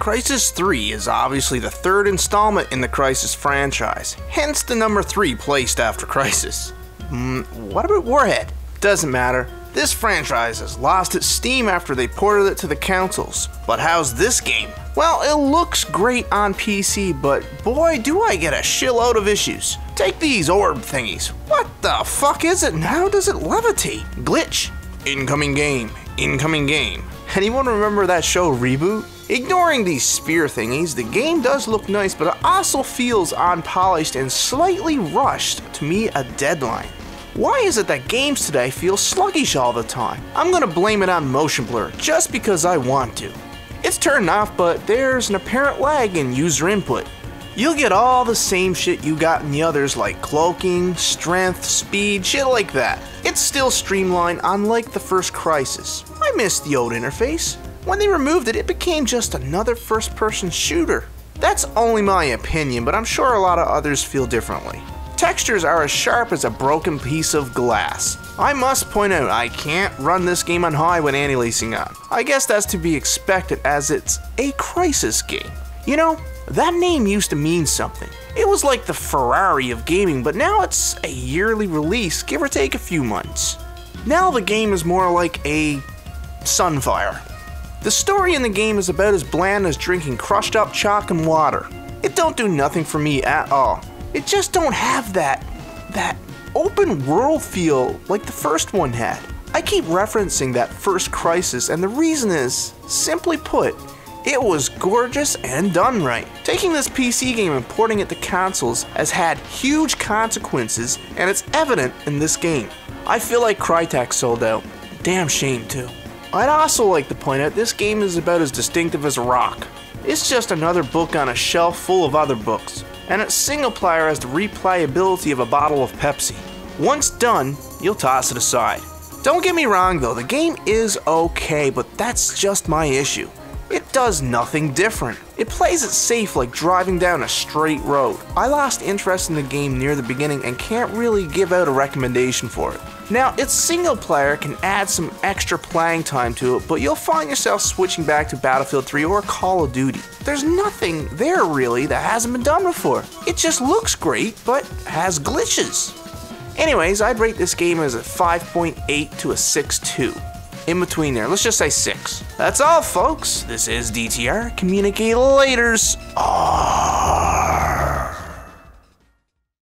Crysis 3 is obviously the third installment in the Crysis franchise, hence the number 3 placed after Crysis. What about Warhead? Doesn't matter. This franchise has lost its steam after they ported it to the consoles. But how's this game? Well, it looks great on PC, but boy do I get a shitload of issues. Take these orb thingies. What the fuck is it and how does it levitate? Glitch. Incoming game. Incoming game. Anyone remember that show Reboot? Ignoring these spear thingies, the game does look nice, but it also feels unpolished and slightly rushed to meet a deadline. Why is it that games today feel sluggish all the time? I'm gonna blame it on motion blur, just because I want to. It's turned off, but there's an apparent lag in user input. You'll get all the same shit you got in the others like cloaking, strength, speed, shit like that. It's still streamlined, unlike the first Crysis. I miss the old interface. When they removed it, it became just another first-person shooter. That's only my opinion, but I'm sure a lot of others feel differently. Textures are as sharp as a broken piece of glass. I must point out, I can't run this game on high when anti-aliasing on. I guess that's to be expected as it's a Crysis game. You know, that name used to mean something. It was like the Ferrari of gaming, but now it's a yearly release, give or take a few months. Now the game is more like a Sunfire. The story in the game is about as bland as drinking crushed up chalk and water. It don't do nothing for me at all. It just don't have that open world feel like the first one had. I keep referencing that first Crysis, and the reason is, simply put, it was gorgeous and done right. Taking this PC game and porting it to consoles has had huge consequences, and it's evident in this game. I feel like Crytek sold out. Damn shame too. I'd also like to point out this game is about as distinctive as a rock. It's just another book on a shelf full of other books. And its single player has the replayability of a bottle of Pepsi. Once done, you'll toss it aside. Don't get me wrong though, the game is okay, but that's just my issue. It does nothing different. It plays it safe like driving down a straight road. I lost interest in the game near the beginning and can't really give out a recommendation for it. Now, its single player can add some extra playing time to it, but you'll find yourself switching back to Battlefield 3 or Call of Duty. There's nothing there really that hasn't been done before. It just looks great, but has glitches. Anyways, I'd rate this game as a 5.8 to a 6.2. In between there, let's just say 6. That's all folks, this is DTR, communicate laters.